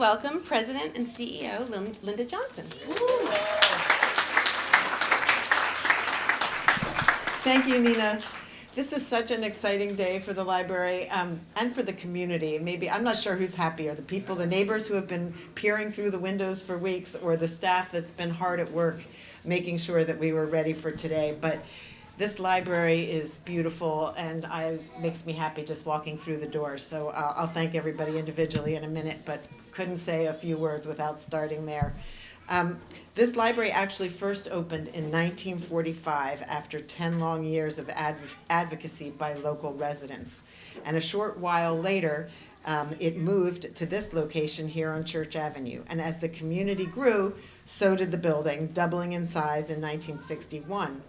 welcome President and CEO Linda Johnson. Thank you, Nina. This is such an exciting day for the library and for the community. Maybe, I'm not sure who's happier, the people, the neighbors who have been peering through the windows for weeks, or the staff that's been hard at work making sure that we were ready for today. But this library is beautiful, and makes me happy just walking through the doors. So I'll thank everybody individually in a minute, but couldn't say a few words without starting there. This library actually first opened in 1945 after 10 long years of advocacy by local residents. And a short while later, it moved to this location here on Church Avenue. And as the community grew, so did the building, doubling in size in 1961.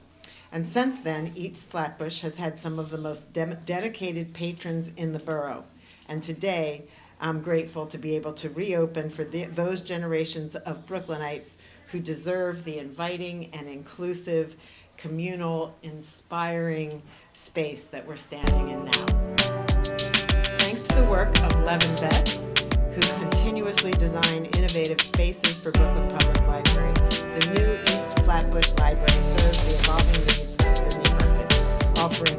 And since then, East Flatbush has had some of the most dedicated patrons in the borough. And today, I'm grateful to be able to reopen for those generations of Brooklynites who deserve the inviting and inclusive, communal, inspiring space that we're standing in now. Thanks to the work of Levin Betts, who continuously design innovative spaces for Brooklyn Public Library, the new East Flatbush Library serves the evolving needs of the neighborhood, offering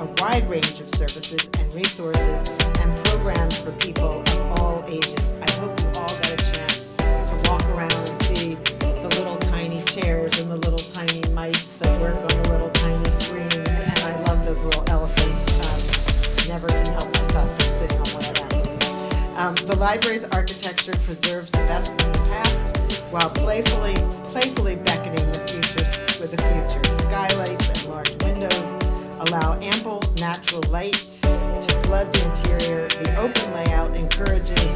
a wide range of services and resources and programs for people of all ages. I hope you all got a chance to walk around and see the little tiny chairs and the little tiny mice that work on the little tiny screens, and I love those little elephants. Never can help myself from sitting on one of them. The library's architecture preserves the best of the past while playfully beckoning the future with the future. Skylights and large windows allow ample natural light to flood the interior. The open layout encourages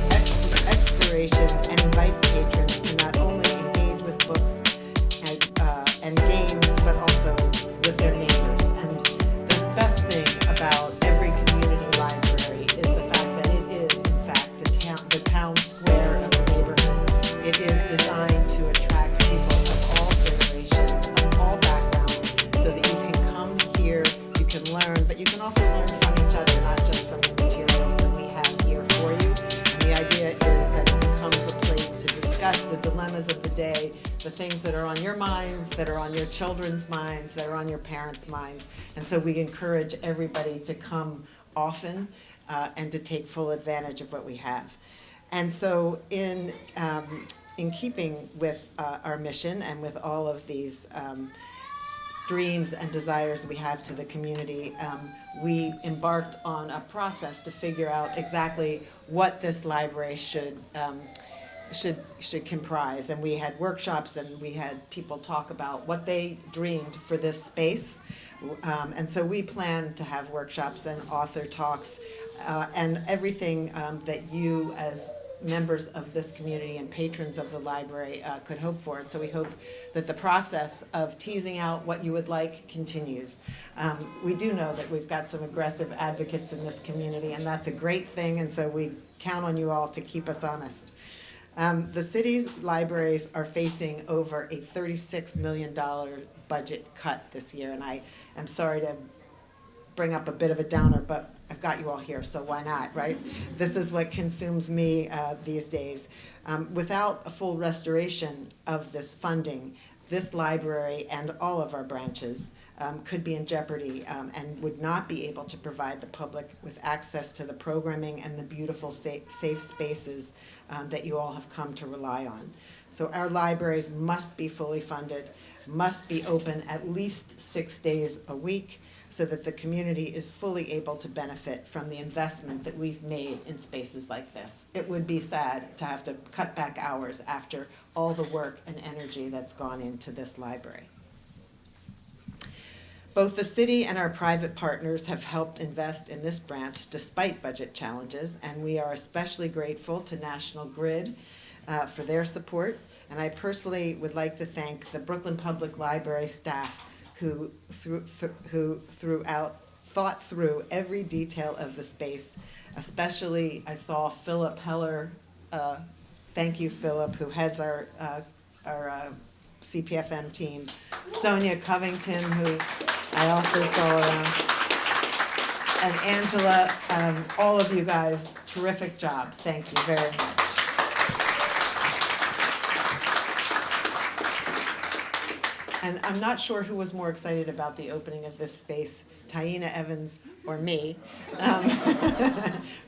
exploration and invites patrons to not only engage with books and games, but also with their neighbors. And the best thing about every community library is the fact that it is, in fact, the town square of the neighborhood. It is designed to attract people of all generations, of all backgrounds, so that you can come here, you can learn, but you can also learn from each other, not just from the materials that we have here for you. And the idea is that it becomes a place to discuss the dilemmas of the day, the things that are on your minds, that are on your children's minds, that are on your parents' minds. And so we encourage everybody to come often and to take full advantage of what we have. And so in keeping with our mission and with all of these dreams and desires we have to the community, we embarked on a process to figure out exactly what this library should comprise. And we had workshops and we had people talk about what they dreamed for this space. And so we plan to have workshops and author talks and everything that you as members of this community and patrons of the library could hope for. And so we hope that the process of teasing out what you would like continues. We do know that we've got some aggressive advocates in this community, and that's a great thing, and so we count on you all to keep us honest. The city's libraries are facing over a $36 million budget cut this year, and I am sorry to bring up a bit of a downer, but I've got you all here, so why not, right? This is what consumes me these days. Without a full restoration of this funding, this library and all of our branches could be in jeopardy and would not be able to provide the public with access to the programming and the beautiful safe spaces that you all have come to rely on. So our libraries must be fully funded, must be open at least 6 days a week, so that the community is fully able to benefit from the investment that we've made in spaces like this. It would be sad to have to cut back hours after all the work and energy that's gone into this library. Both the city and our private partners have helped invest in this branch despite budget challenges, and we are especially grateful to National Grid for their support. And I personally would like to thank the Brooklyn Public Library staff who thought through every detail of the space. Especially, I saw Philip Heller, thank you, Philip, who heads our CPFM team. Sonia Covington, who I also saw around. And Angela, all of you guys, terrific job. Thank you very much. And I'm not sure who was more excited about the opening of this space, Taina Evans or me.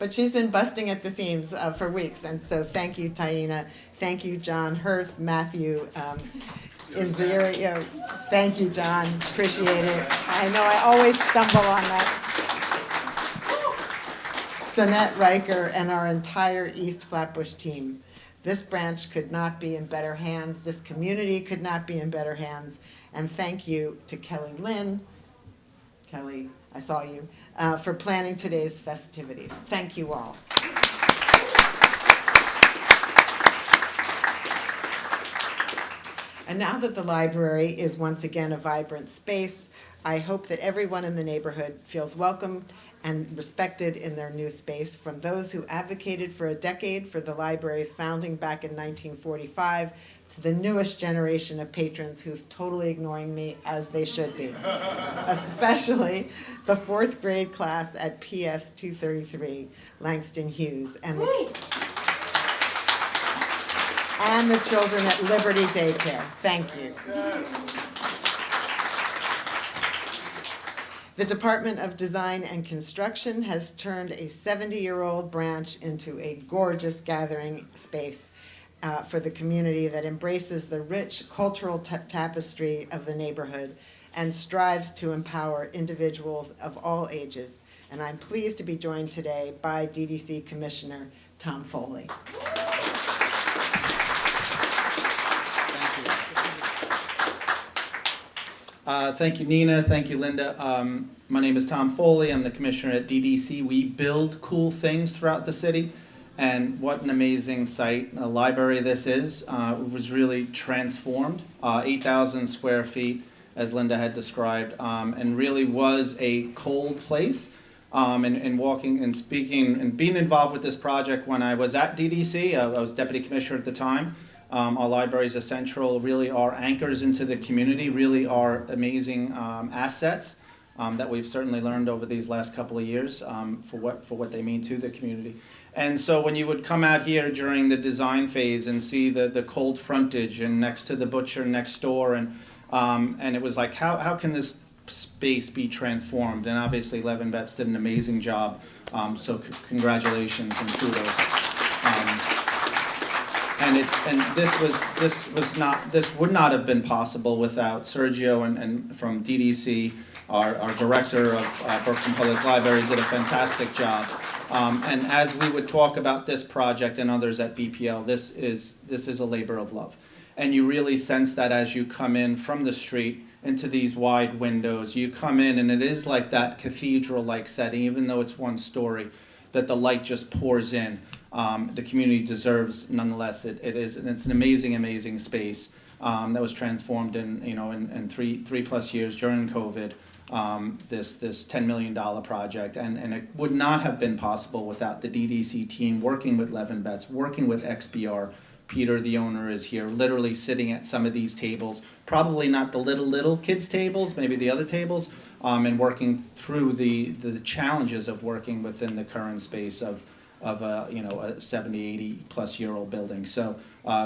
But she's been busting at the seams for weeks, and so thank you, Taina. Thank you, John, Hirth, Matthew, Inzira. Thank you, John. Appreciate it. I know I always stumble on that. Danette Riker and our entire East Flatbush team. This branch could not be in better hands. This community could not be in better hands. And thank you to Kelly Lynn. Kelly, I saw you, for planning today's festivities. Thank you all. And now that the library is once again a vibrant space, I hope that everyone in the neighborhood feels welcome and respected in their new space, from those who advocated for a decade for the library's founding back in 1945 to the newest generation of patrons who's totally ignoring me, as they should be, especially the 4th grade class at PS 233, Langston Hughes, and the children at Liberty Daycare. Thank you. The Department of Design and Construction has turned a 70-year-old branch into a gorgeous gathering space for the community that embraces the rich cultural tapestry of the neighborhood and strives to empower individuals of all ages. And I'm pleased to be joined today by DDC Commissioner Tom Foley. Thank you, Nina. Thank you, Linda. My name is Tom Foley. I'm the commissioner at DDC. We build cool things throughout the city, and what an amazing site, a library this is. It was really transformed, 8,000 square feet, as Linda had described, and really was a cold place. And walking and speaking and being involved with this project when I was at DDC, I was deputy commissioner at the time. Our libraries are central, really are anchors into the community, really are amazing assets that we've certainly learned over these last couple of years for what they mean to the community. And so when you would come out here during the design phase and see the cold frontage and next to the butcher next door, and it was like, how can this space be transformed? And obviously Levin Betts did an amazing job, so congratulations and kudos. And this would not have been possible without Sergio and from DDC, our director of Brooklyn Public Library, did a fantastic job. And as we would talk about this project and others at BPL, this is a labor of love, and you really sense that as you come in from the street into these wide windows. You come in and it is like that cathedral-like setting, even though it's one story, that the light just pours in. The community deserves, nonetheless, it's an amazing space that was transformed in 3+ years during COVID. This $10 million project, and it would not have been possible without the DDC team working with Levin Betts, working with XBR. Peter, the owner, is here, literally sitting at some of these tables, probably not the little kids tables, maybe the other tables, and working through the challenges of working within the current space of a 70, 80+ year old building. So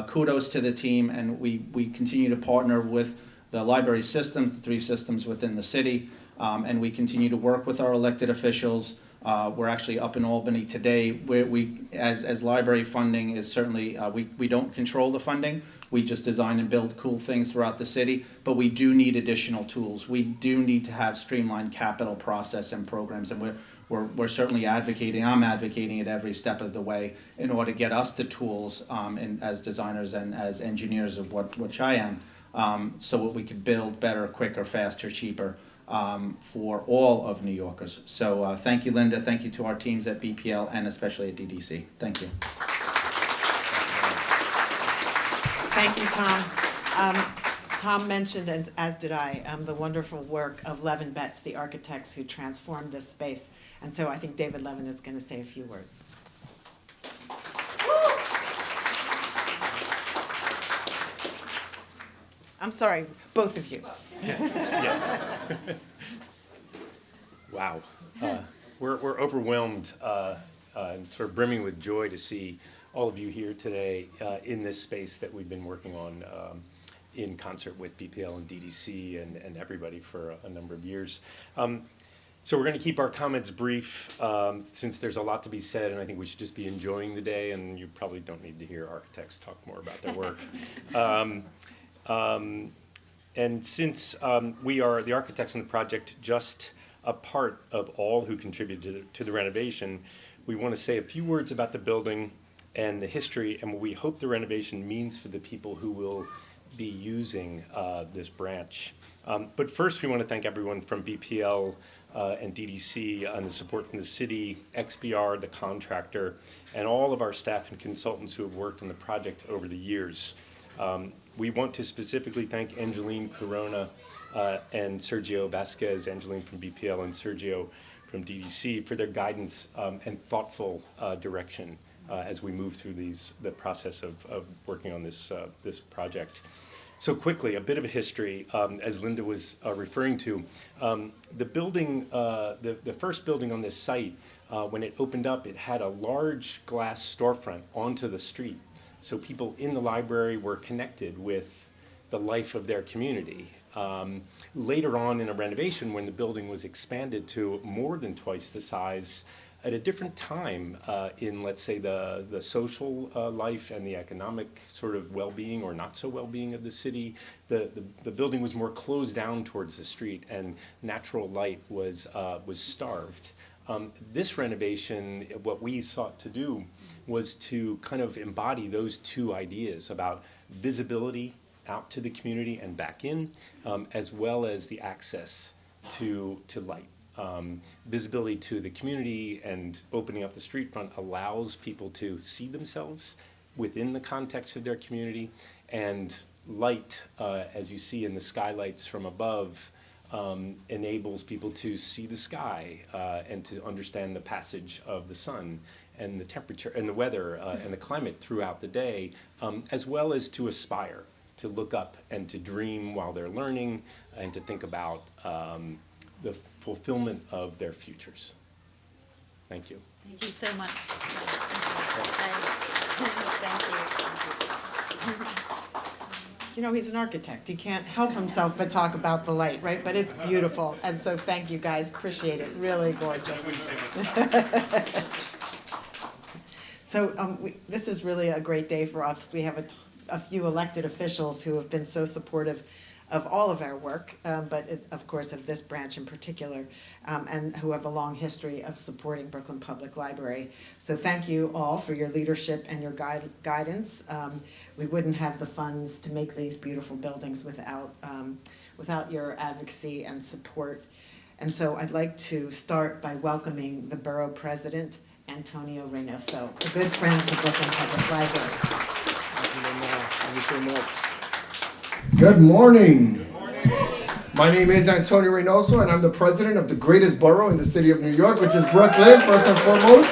kudos to the team, and we continue to partner with the library system, the 3 systems within the city, and we continue to work with our elected officials. We're actually up in Albany today, where as library funding is certainly, we don't control the funding. We just design and build cool things throughout the city, but we do need additional tools. We do need to have streamlined capital process and programs, and we're certainly advocating. I'm advocating it every step of the way in order to get us the tools, and as designers and as engineers of which I am, so that we can build better, quicker, faster, cheaper. For all of New Yorkers. So thank you, Linda. Thank you to our teams at BPL and especially at DDC. Thank you. Thank you, Tom. Tom mentioned, and as did I, the wonderful work of Levin Betts, the architects who transformed this space. And so I think David Levin is going to say a few words. I'm sorry, both of you. Yeah. Wow. We're overwhelmed and sort of brimming with joy to see all of you here today in this space that we've been working on. in concert with BPL and DDC and everybody for a number of years. So we're going to keep our comments brief since there's a lot to be said, and I think we should just be enjoying the day, and you probably don't need to hear architects talk more about their work. And since we are the architects in the project, just a part of all who contributed to the renovation, we want to say a few words about the building and the history and what we hope the renovation means for the people who will be using this branch. But first, we want to thank everyone from BPL and DDC on the support from the city, XBR, the contractor, and all of our staff and consultants who have worked on the project over the years. We want to specifically thank Angeline Corona and Sergio Vasquez, Angeline from BPL and Sergio from DDC, for their guidance and thoughtful direction as we move through the process of working on this project. So quickly, a bit of a history, as Linda was referring to. The building, the first building on this site, when it opened up, it had a large glass storefront onto the street. So people in the library were connected with the life of their community. Later on in a renovation, when the building was expanded to more than twice the size, at a different time in, let's say, the social life and the economic sort of well-being or not so well-being of the city, the building was more closed down towards the street, and natural light was starved. This renovation, what we sought to do was to kind of embody those two ideas about visibility out to the community and back in, as well as the access to light. Visibility to the community and opening up the street front allows people to see themselves within the context of their community, and light, as you see in the skylights from above, enables people to see the sky and to understand the passage of the sun and the temperature and the weather and the climate throughout the day, as well as to aspire, to look up and to dream while they're learning, and to think about the fulfillment of their futures. Thank you. Thank you so much. Thank you. You know, he's an architect. He can't help himself but talk about the light, right? But it's beautiful. And so thank you guys. Appreciate it. Really gorgeous. So this is really a great day for us. We have a few elected officials who have been so supportive of all of our work, of course of this branch in particular, and who have a long history of supporting Brooklyn Public Library. So thank you all for your leadership and your guidance. We wouldn't have the funds to make these beautiful buildings without your advocacy and support. And so I'd like to start by welcoming the Borough President Antonio Reynoso, a good friend to Brooklyn Public Library. Thank you so much. Good morning. Good morning. My name is Antonio Reynoso, and I'm the president of the greatest borough in the city of New York, which is Brooklyn, first and foremost.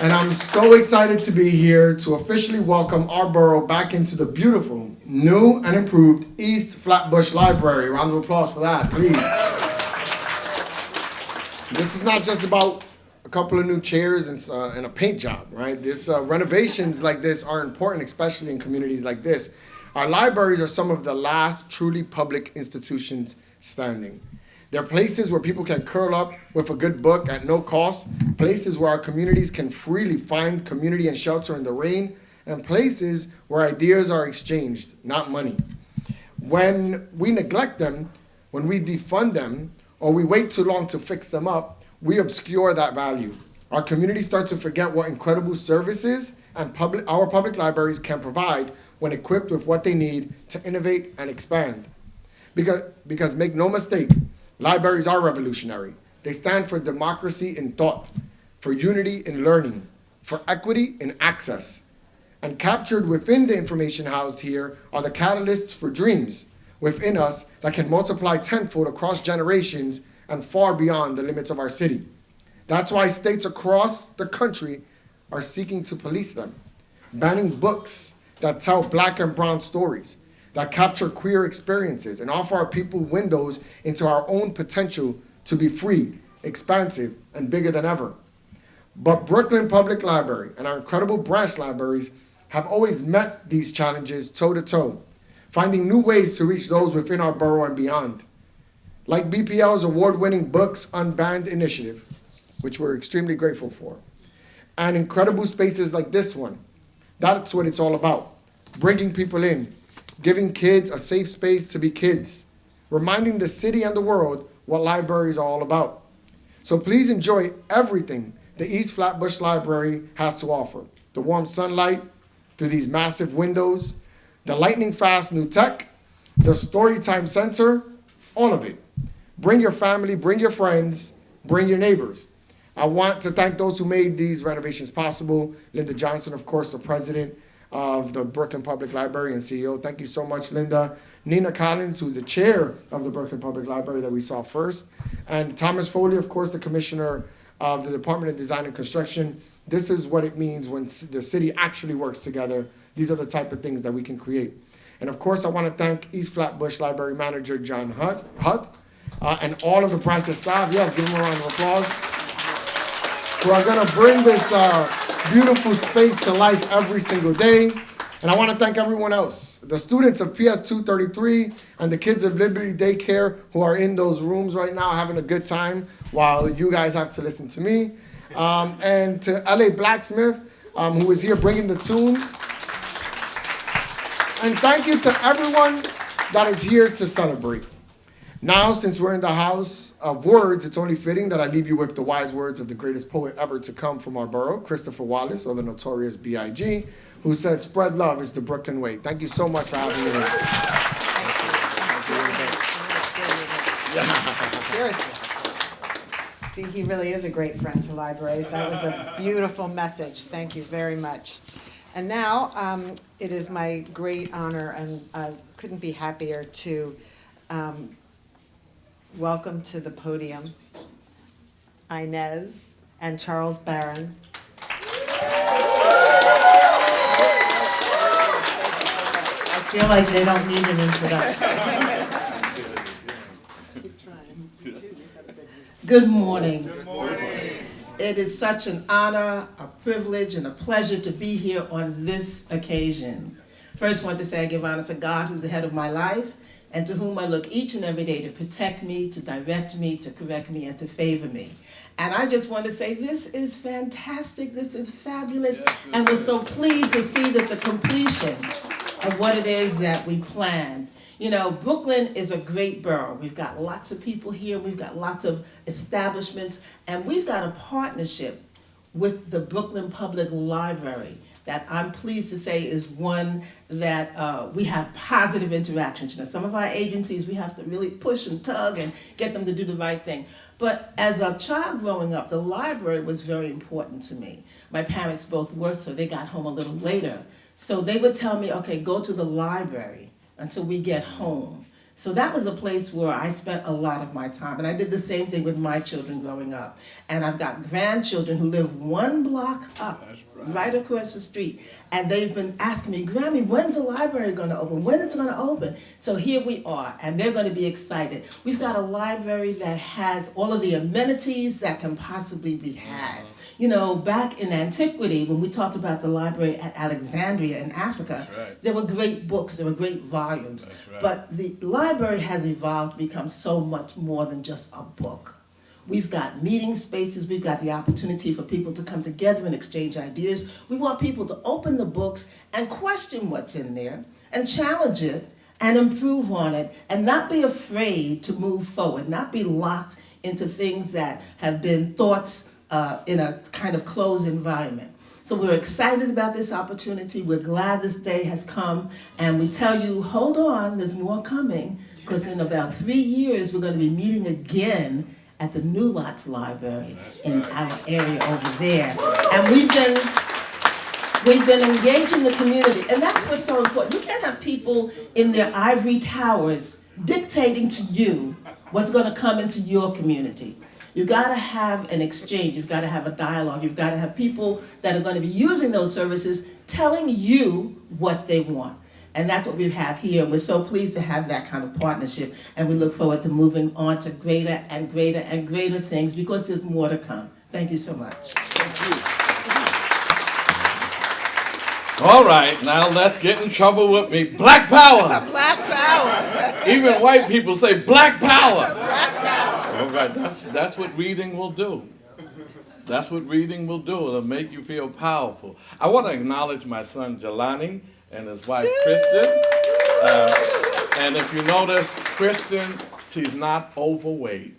And I'm so excited to be here to officially welcome our borough back into the beautiful, new and improved East Flatbush Library. Round of applause for that, please. This is not just about a couple of new chairs and a paint job, right? Renovations like this are important, especially in communities like this. Our libraries are some of the last truly public institutions standing. They're places where people can curl up with a good book at no cost, places where our communities can freely find community and shelter in the rain, and places where ideas are exchanged, not money. When we neglect them, when we defund them, or we wait too long to fix them up, we obscure that value. Our communities start to forget what incredible services and our public libraries can provide when equipped with what they need to innovate and expand. Because make no mistake, libraries are revolutionary. They stand for democracy in thought, for unity in learning, for equity in access. And captured within the information housed here are the catalysts for dreams within us that can multiply tenfold across generations and far beyond the limits of our city. That's why states across the country are seeking to police them, banning books that tell Black and brown stories, that capture queer experiences and offer our people windows into our own potential to be free, expansive, and bigger than ever. But Brooklyn Public Library and our incredible branch libraries have always met these challenges toe to toe, finding new ways to reach those within our borough and beyond. Like BPL's award-winning Books Unbanned initiative, which we're extremely grateful for, and incredible spaces like this one. That's what it's all about. Bringing people in, giving kids a safe space to be kids, reminding the city and the world what libraries are all about. So please enjoy everything the East Flatbush Library has to offer. The warm sunlight through these massive windows, the lightning fast new tech, the Storytime Center, all of it. Bring your family, bring your friends, bring your neighbors. I want to thank those who made these renovations possible. Linda Johnson, of course, the president of the Brooklyn Public Library and CEO. Thank you so much, Linda. Nina Collins, who's the chair of the Brooklyn Public Library that we saw first. And Thomas Foley, of course, the commissioner of the Department of Design and Construction. This is what it means when the city actually works together. These are the type of things that we can create. And of course, I want to thank East Flatbush Library Manager John Hutt and all of the branch staff. Yes, give them a round of applause. Who are going to bring this beautiful space to life every single day. And I want to thank everyone else, the students of PS 233 and the kids of Liberty Daycare who are in those rooms right now having a good time while you guys have to listen to me. And to LA Blacksmith, who is here bringing the tunes. And thank you to everyone that is here to celebrate. Now, since we're in the house of words, it's only fitting that I leave you with the wise words of the greatest poet ever to come from our borough, Christopher Wallace, or the notorious B.I.G., who said, "Spread love is the Brooklyn way." Thank you so much for having me here. Seriously. See, he really is a great friend to libraries. That was a beautiful message. Thank you very much. And now, it is my great honor, and I couldn't be happier to welcome to the podium Inez and Charles Barron. I feel like they don't need an introduction. Good morning. Good morning. It is such an honor, a privilege, and a pleasure to be here on this occasion. First, I want to say I give honor to God, who's the head of my life, and to whom I look each and every day to protect me, to direct me, to correct me, and to favor me. And I just want to say this is fantastic, this is fabulous, and we're so pleased to see that the completion of what it is that we planned. You know, Brooklyn is a great borough. We've got lots of people here, we've got lots of establishments, and we've got a partnership with the Brooklyn Public Library that I'm pleased to say is one that we have positive interactions. You know, some of our agencies, we have to really push and tug and get them to do the right thing. But as a child growing up, the library was very important to me. My parents both worked, so they got home a little later. So they would tell me, okay, go to the library until we get home. So that was a place where I spent a lot of my time. And I did the same thing with my children growing up. And I've got grandchildren who live one block up, right across the street. And they've been asking me, Grammy, when's the library going to open? When it's going to open? So here we are, and they're going to be excited. We've got a library that has all of the amenities that can possibly be had. You know, back in antiquity, when we talked about the library at Alexandria in Africa, there were great books, there were great volumes. But the library has evolved to become so much more than just a book. We've got meeting spaces, we've got the opportunity for people to come together and exchange ideas. We want people to open the books and question what's in there and challenge it and improve on it and not be afraid to move forward, not be locked into things that have been thoughts in a kind of closed environment. So we're excited about this opportunity. We're glad this day has come. And we tell you, hold on, there's more coming. Because in about 3 years, we're going to be meeting again at the New Lots Library in our area over there. And we've been engaging the community. And that's what's so important. You can't have people in their ivory towers dictating to you what's going to come into your community. You've got to have an exchange, you've got to have a dialogue, you've got to have people that are going to be using those services telling you what they want. And that's what we have here. We're so pleased to have that kind of partnership, and we look forward to moving on to greater and greater and greater things because there's more to come. Thank you so much. Thank you. All right, now let's get in trouble with me. Black power. Black power. Even white people say black power. All right, that's what reading will do. That's what reading will do. It'll make you feel powerful. I want to acknowledge my son Jelani and his wife Kristen. And if you notice, Kristen, she's not overweight.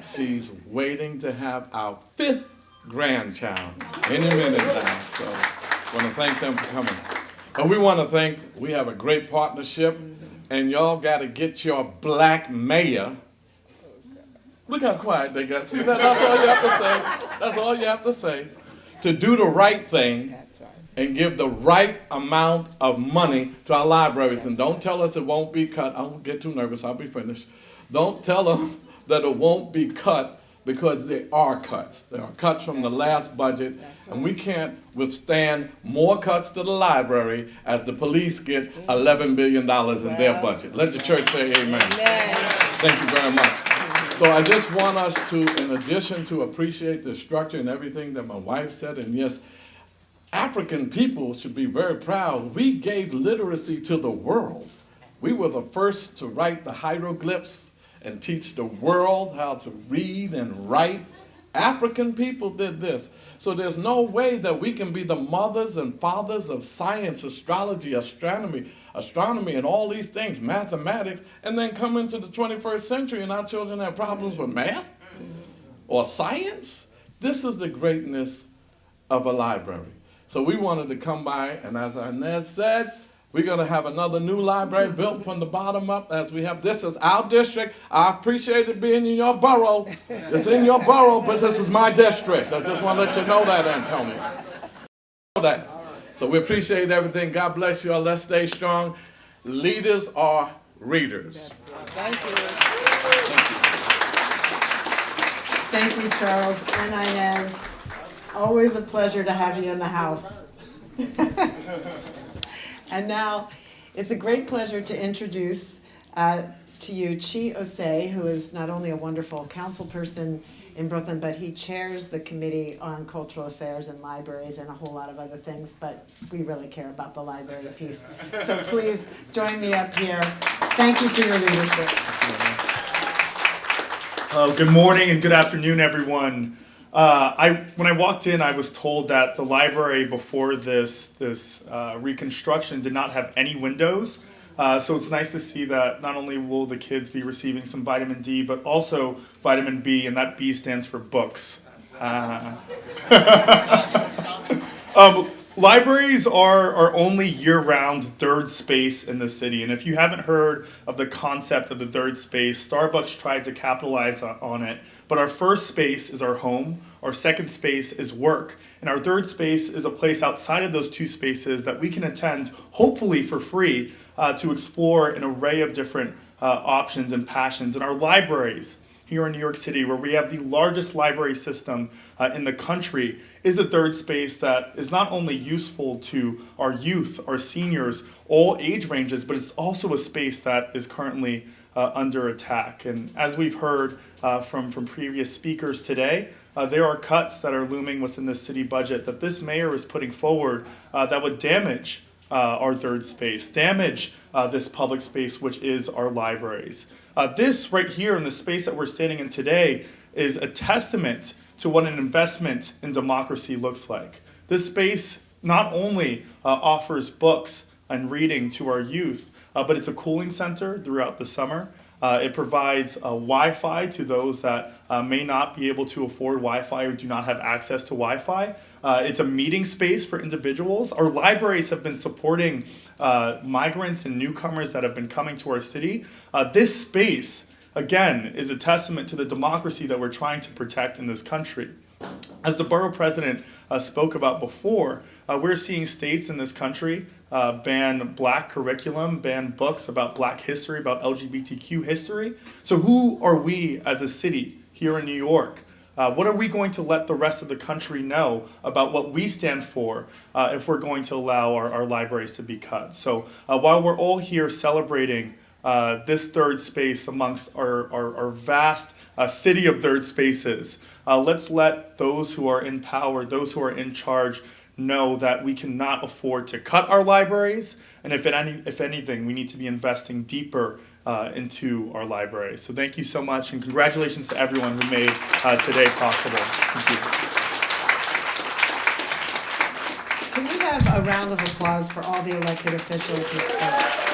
She's waiting to have our 5th grandchild any minute now. So I want to thank them for coming. And we have a great partnership, and y'all got to get your black mayor. Look how quiet they got. See, that's all you have to say. That's all you have to say. To do the right thing and give the right amount of money to our libraries. And don't tell us it won't be cut. I won't get too nervous. I'll be finished. Don't tell them that it won't be cut, because there are cuts. There are cuts from the last budget, and we can't withstand more cuts to the library as the police get $11 billion in their budget. Let the church say amen. Thank you very much. So I just want us to, in addition to appreciate the structure and everything that my wife said, and yes, African people should be very proud. We gave literacy to the world. We were the first to write the hieroglyphs and teach the world how to read and write. African people did this. So there's no way that we can be the mothers and fathers of science, astrology, astronomy, and all these things, mathematics, and then come into the 21st century and our children have problems with math or science. This is the greatness of a library. So we wanted to come by, and as Inez said, we're going to have another new library built from the bottom up as we have. This is our district. I appreciate it being in your borough. It's in your borough, but this is my district. I just want to let you know that, Antonio. Know that. So we appreciate everything. God bless you all. Let's stay strong. Leaders are readers. Thank you. Thank you, Charles and Inez. Always a pleasure to have you in the house. And now, it's a great pleasure to introduce to you Chi Osei, who is not only a wonderful council person in Brooklyn, but he chairs the Committee on Cultural Affairs and Libraries and a whole lot of other things, but we really care about the library piece. So please join me up here. Thank you for your leadership. Good morning and good afternoon, everyone. When I walked in, I was told that the library before this reconstruction did not have any windows. So it's nice to see that not only will the kids be receiving some vitamin D, but also vitamin B, and that B stands for books. Libraries are only year-round third space in the city, and if you haven't heard of the concept of the third space, Starbucks tried to capitalize on it. But our first space is our home, our second space is work, and our third space is a place outside of those two spaces that we can attend, hopefully for free, to explore an array of different options and passions. And our libraries here in New York City, where we have the largest library system in the country, is a third space that is not only useful to our youth, our seniors, all age ranges, but it's also a space that is currently under attack. And as we've heard from previous speakers today, there are cuts that are looming within the city budget that this mayor is putting forward that would damage our third space, damage this public space, which is our libraries. This right here in the space that we're standing in today is a testament to what an investment in democracy looks like. This space not only offers books and reading to our youth, but it's a cooling center throughout the summer. It provides Wi-Fi to those that may not be able to afford Wi-Fi or do not have access to Wi-Fi. It's a meeting space for individuals. Our libraries have been supporting migrants and newcomers that have been coming to our city. This space, again, is a testament to the democracy that we're trying to protect in this country. As the borough president spoke about before, we're seeing states in this country ban black curriculum, ban books about black history, about LGBTQ history. So who are we as a city here in New York? What are we going to let the rest of the country know about what we stand for if we're going to allow our libraries to be cut? So while we're all here celebrating this third space amongst our vast city of third spaces, let's let those who are in power, those who are in charge, know that we cannot afford to cut our libraries, and if anything, we need to be investing deeper into our libraries. So thank you so much, and congratulations to everyone who made today possible. Thank you. Can we have a round of applause for all the elected officials who spoke?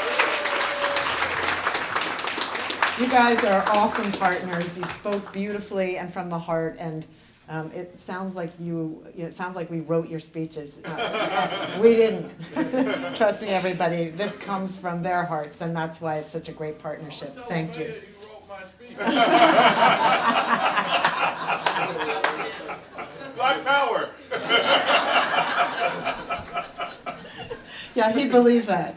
You guys are awesome partners. You spoke beautifully and from the heart, and it sounds like it sounds like we wrote your speeches. We didn't. Trust me, everybody. This comes from their hearts, and that's why it's such a great partnership. Thank you. Black power. Yeah, he believed that.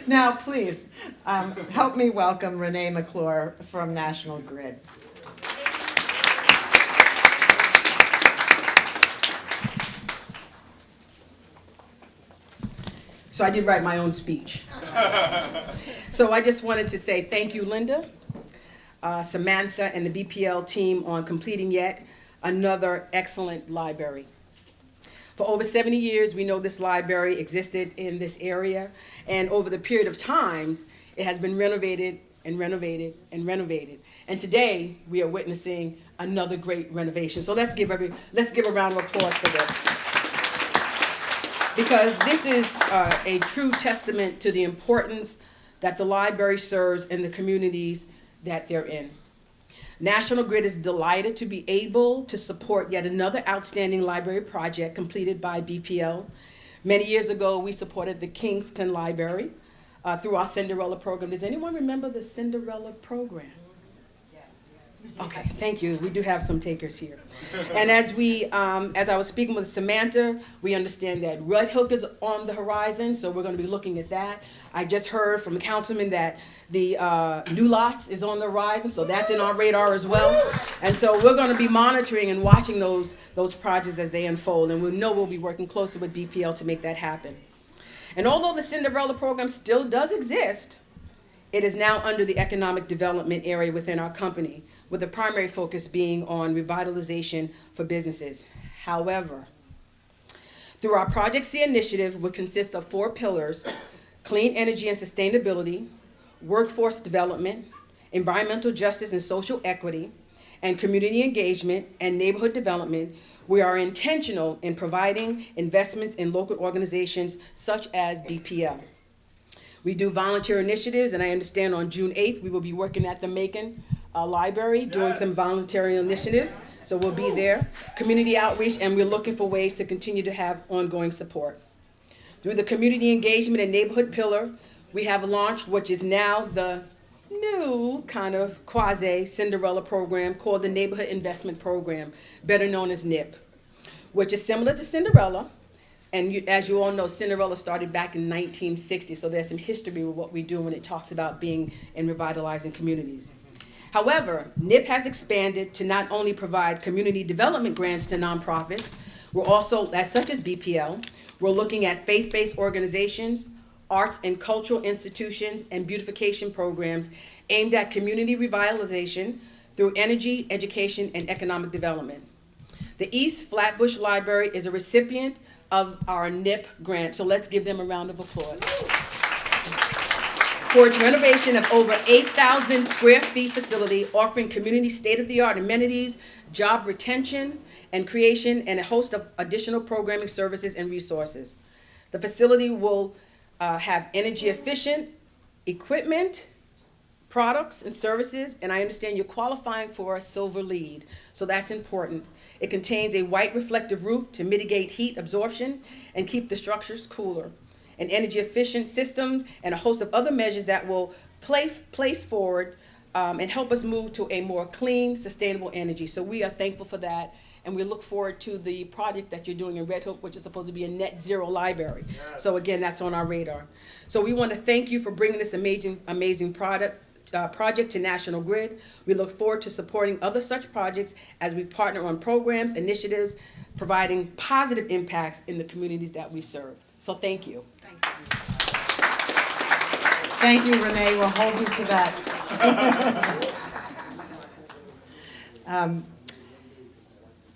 Now, please, help me welcome Renee McClure from National Grid. So I did write my own speech. So I just wanted to say thank you, Linda, Samantha, and the BPL team on completing yet another excellent library. For over 70 years, we know this library existed in this area, and over the period of times, it has been renovated and renovated and renovated. And today, we are witnessing another great renovation. So let's give a round of applause for this. Because this is a true testament to the importance that the library serves in the communities that they're in. National Grid is delighted to be able to support yet another outstanding library project completed by BPL. Many years ago, we supported the Kingston Library through our Cinderella program. Does anyone remember the Cinderella program? Okay, thank you. We do have some takers here. And as I was speaking with Samantha, we understand that Red Hook is on the horizon, so we're going to be looking at that. I just heard from the councilman that the New Lots is on the horizon, so that's in our radar as well. And so we're going to be monitoring and watching those projects as they unfold, and we'll be working closely with BPL to make that happen. And although the Cinderella program still does exist, it is now under the economic development area within our company, with the primary focus being on revitalization for businesses. However, through our Project C initiative, which consists of 4 pillars: clean energy and sustainability, workforce development, environmental justice and social equity, and community engagement and neighborhood development, we are intentional in providing investments in local organizations such as BPL. We do volunteer initiatives, and I understand on June 8th, we will be working at the Macon Library doing some voluntary initiatives, so we'll be there. Community outreach, and we're looking for ways to continue to have ongoing support. Through the community engagement and neighborhood pillar, we have launched, which is now the new kind of quasi-Cinderella program called the Neighborhood Investment Program, better known as NIP, which is similar to Cinderella. And as you all know, Cinderella started back in 1960, so there's some history with what we do when it talks about being and revitalizing communities. However, NIP has expanded to not only provide community development grants to nonprofits, we're also, such as BPL, we're looking at faith-based organizations, arts and cultural institutions, and beautification programs aimed at community revitalization through energy, education, and economic development. The East Flatbush Library is a recipient of our NIP grant, so let's give them a round of applause. For its renovation of over 8,000 square feet facility, offering community state-of-the-art amenities, job retention and creation, and a host of additional programming services and resources. The facility will have energy-efficient equipment, products, and services, and I understand you're qualifying for a silver LEED, so that's important. It contains a white reflective roof to mitigate heat absorption and keep the structures cooler, an energy-efficient system, and a host of other measures that will place forward and help us move to a more clean, sustainable energy. So we are thankful for that, and we look forward to the project that you're doing in Red Hook, which is supposed to be a net zero library. Yes. So again, that's on our radar. So we want to thank you for bringing this amazing project to National Grid. We look forward to supporting other such projects as we partner on programs, initiatives, providing positive impacts in the communities that we serve. So thank you. Thank you. Thank you, Renee. We'll hold you to that.